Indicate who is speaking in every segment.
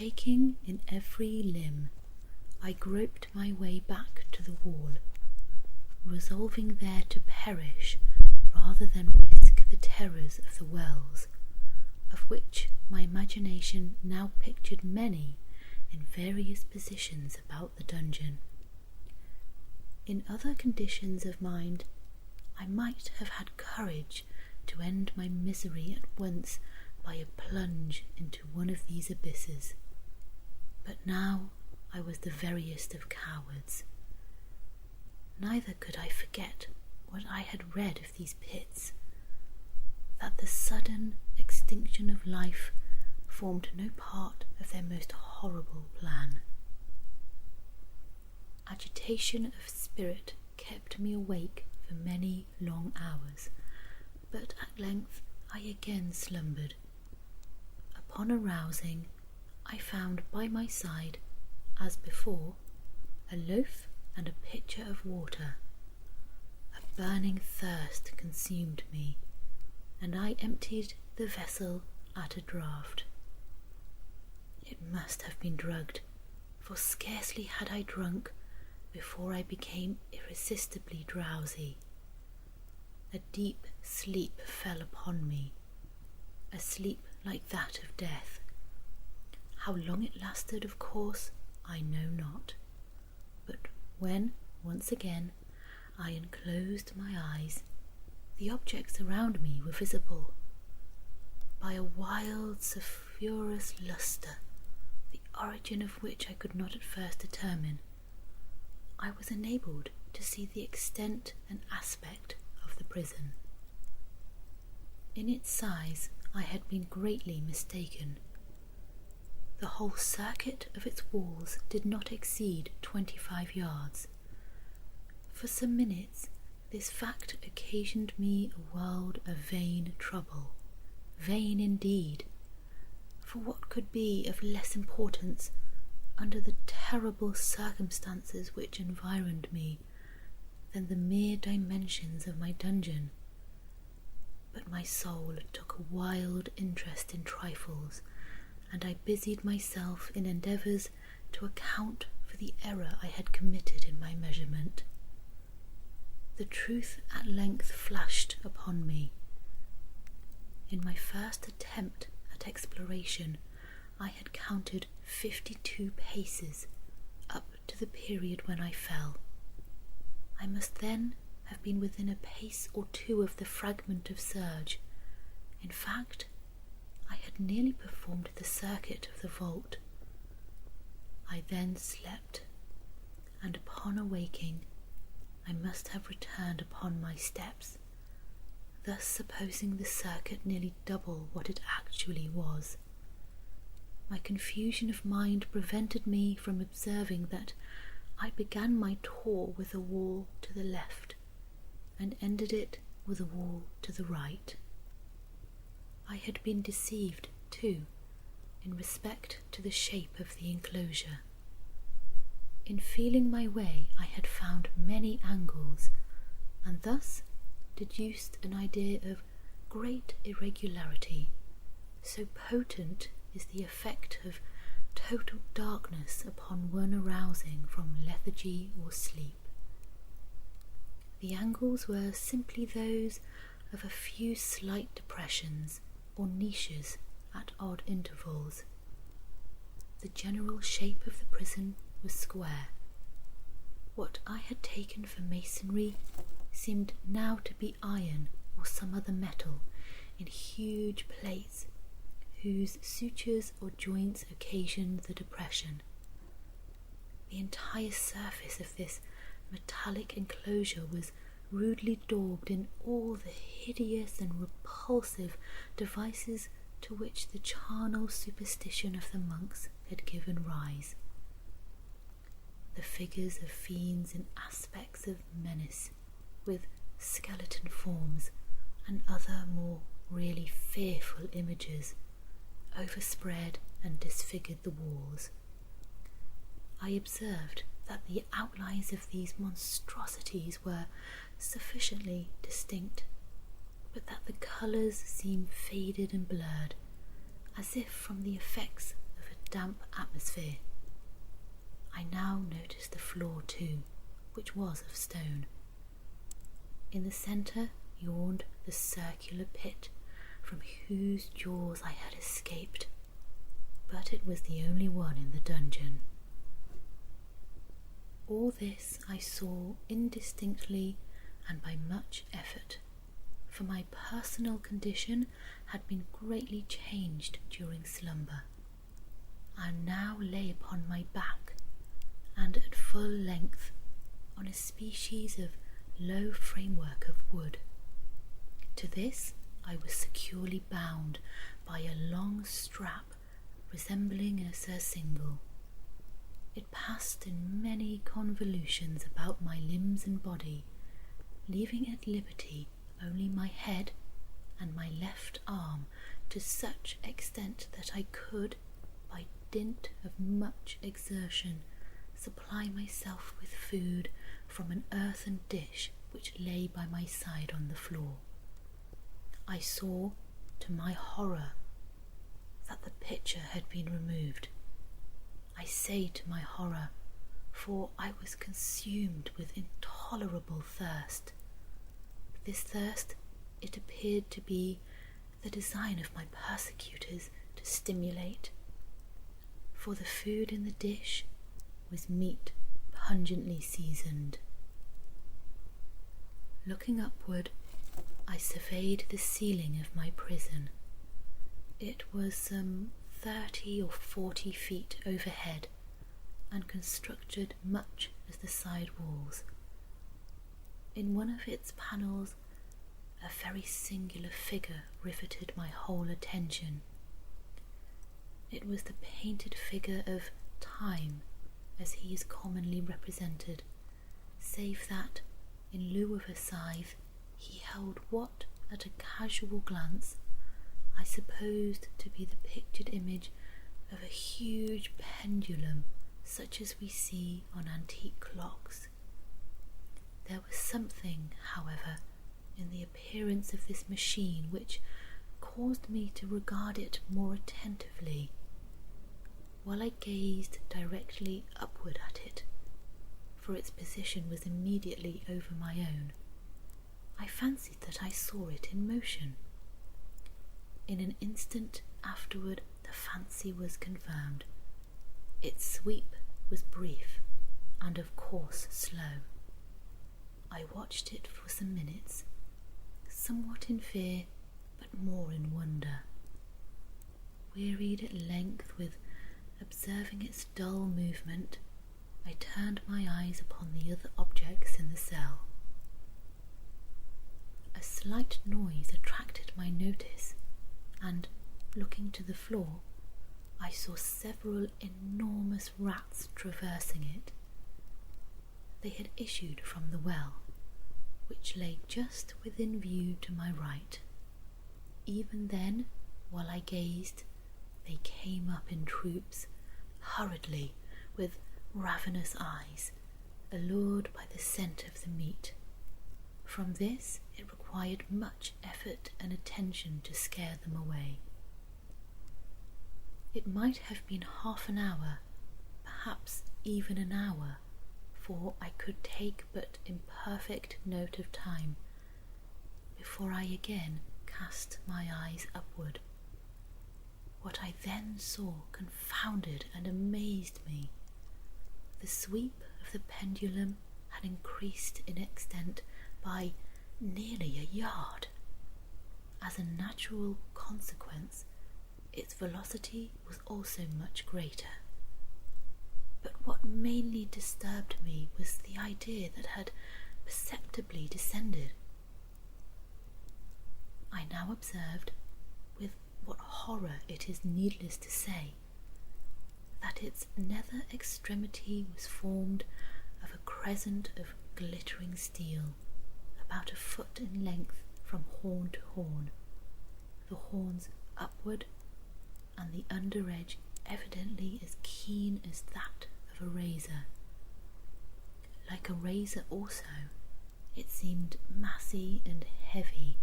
Speaker 1: Shaking in every limb, I groped my way back to the wall, resolving there to perish rather than risk the terrors of the wells, of which my imagination now pictured many in various positions about the dungeon. In other conditions of mind, I might have had courage to end my misery at once by a plunge into one of these abysses, but now I was the veriest of cowards. Neither could I forget what I had read of these pits, that the sudden extinction of life formed no part of their most horrible plan. Agitation of spirit kept me awake for many long hours, but at length I again slumbered. Upon arousing, I found by my side, as before, a loaf and a pitcher of water. A burning thirst consumed me, and I emptied the vessel at a draught. It must have been drugged, for scarcely had I drunk before I became irresistibly drowsy. A deep sleep fell upon me, a sleep like that of death. How long it lasted, of course, I know not, but when, once again, I unclosed my eyes, the objects around me were visible. By a wild, sulphurous lustre, the origin of which I could not at first determine, I was enabled to see the extent and aspect of the prison. In its size I had been greatly mistaken. The whole circuit of its walls did not exceed 25 yards. For some minutes this fact occasioned me a world of vain trouble. Vain indeed, for what could be of less importance under the terrible circumstances which environed me than the mere dimensions of my dungeon? But my soul took a wild interest in trifles, and I busied myself in endeavours to account for the error I had committed in my measurement. The truth at length flashed upon me. In my first attempt at exploration, I had counted 52 paces up to the period when I fell. I must then have been within a pace or two of the fragment of serge. In fact, I had nearly performed the circuit of the vault. I then slept, and upon awaking, I must have returned upon my steps, thus supposing the circuit nearly double what it actually was. My confusion of mind prevented me from observing that I began my tour with a wall to the left, and ended it with a wall to the right. I had been deceived, too, in respect to the shape of the enclosure. In feeling my way, I had found many angles, and thus deduced an idea of great irregularity. So potent is the effect of total darkness upon one arousing from lethargy or sleep. The angles were simply those of a few slight depressions or niches at odd intervals. The general shape of the prison was square. What I had taken for masonry seemed now to be iron or some other metal in huge plates, whose sutures or joints occasioned the depression. The entire surface of this metallic enclosure was rudely daubed in all the hideous and repulsive devices to which the charnel superstition of the monks had given rise. The figures of fiends in aspects of menace, with skeleton forms and other more really fearful images, overspread and disfigured the walls. I observed that the outlines of these monstrosities were sufficiently distinct, but that the colours seemed faded and blurred, as if from the effects of a damp atmosphere. I now noticed the floor too, which was of stone. In the centre yawned the circular pit from whose jaws I had escaped, but it was the only one in the dungeon. All this I saw indistinctly and by much effort, for my personal condition had been greatly changed during slumber. I now lay upon my back and at full length on a species of low framework of wood. To this I was securely bound by a long strap resembling a surcingle. It passed in many convolutions about my limbs and body, leaving at liberty only my head and my left arm to such extent that I could, by dint of much exertion, supply myself with food from an earthen dish which lay by my side on the floor. I saw, to my horror, that the pitcher had been removed. I say to my horror, for I was consumed with intolerable thirst. This thirst it appeared to be the design of my persecutors to stimulate, for the food in the dish was meat pungently seasoned. Looking upward, I surveyed the ceiling of my prison. It was some 30 or 40 feet overhead, and constructed much as the side walls. In one of its panels, a very singular figure riveted my whole attention. It was the painted figure of Time, as he is commonly represented, save that, in lieu of a scythe, he held what, at a casual glance, I supposed to be the pictured image of a huge pendulum such as we see on antique clocks. There was something, however, in the appearance of this machine which caused me to regard it more attentively. While I gazed directly upward at it, for its position was immediately over my own, I fancied that I saw it in motion. In an instant afterward the fancy was confirmed. Its sweep was brief and of course slow. I watched it for some minutes, somewhat in fear but more in wonder. Wearied at length with observing its dull movement, I turned my eyes upon the other objects in the cell. A slight noise attracted my notice, and, looking to the floor, I saw several enormous rats traversing it. They had issued from the well, which lay just within view to my right. Even then, while I gazed, they came up in troops, hurriedly, with ravenous eyes, allured by the scent of the meat. From this it required much effort and attention to scare them away. It might have been half an hour, perhaps even an hour, for I could take but imperfect note of time, before I again cast my eyes upward. What I then saw confounded and amazed me. The sweep of the pendulum had increased in extent by nearly a yard. As a natural consequence, its velocity was also much greater. But what mainly disturbed me was the idea that had perceptibly descended. I now observed, with what horror it is needless to say, that its nether extremity was formed of a crescent of glittering steel, about a foot in length from horn to horn, the horns upward, and the under edge evidently as keen as that of a razor. Like a razor also, it seemed massy and heavy,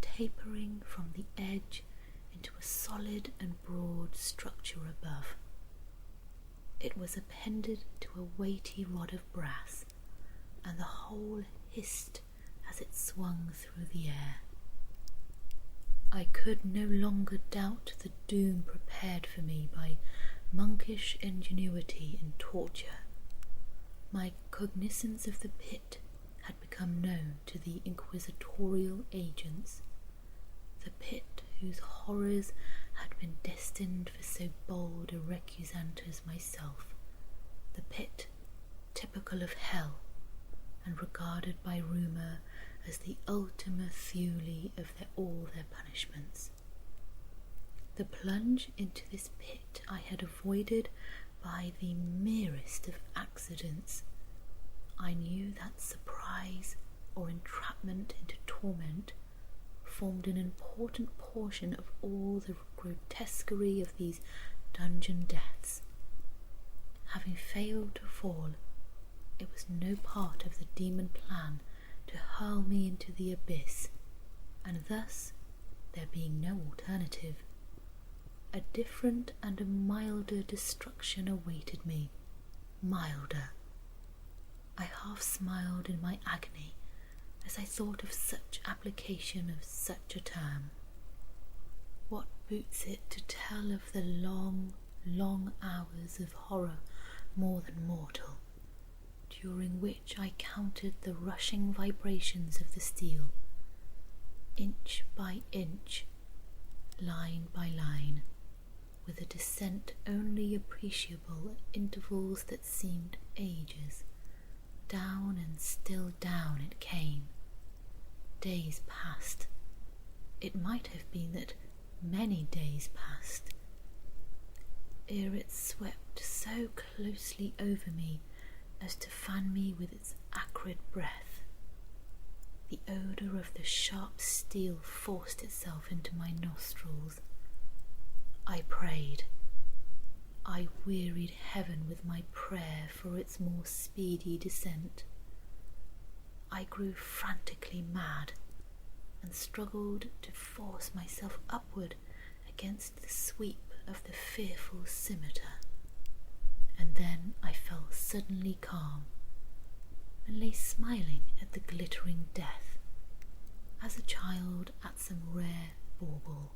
Speaker 1: tapering from the edge into a solid and broad structure above. It was appended to a weighty rod of brass, and the whole hissed as it swung through the air. I could no longer doubt the doom prepared for me by monkish ingenuity in torture. My cognizance of the pit had become known to the inquisitorial agents, the pit whose horrors had been destined for so bold a recusant as myself, the pit typical of hell, and regarded by rumour as the ultima thule of all their punishments. The plunge into this pit I had avoided by the merest of accidents. I knew that surprise or entrapment into torment formed an important portion of all the grotesquerie of these dungeon deaths. Having failed to fall, it was no part of the demon plan to hurl me into the abyss, and thus, there being no alternative, a different and a milder destruction awaited me. Milder. I half smiled in my agony as I thought of such application of such a term. What boots it to tell of the long, long hours of horror more than mortal, during which I counted the rushing vibrations of the steel, inch by inch, line by line, with a descent only appreciable at intervals that seemed ages. Down and still down it came. Days passed. It might have been that many days passed, ere it swept so closely over me as to fan me with its acrid breath. The odour of the sharp steel forced itself into my nostrils. I prayed. I wearied heaven with my prayer for its more speedy descent. I grew frantically mad, and struggled to force myself upward against the sweep of the fearful scimitar. And then I fell suddenly calm, and lay smiling at the glittering death, as a child at some rare bauble.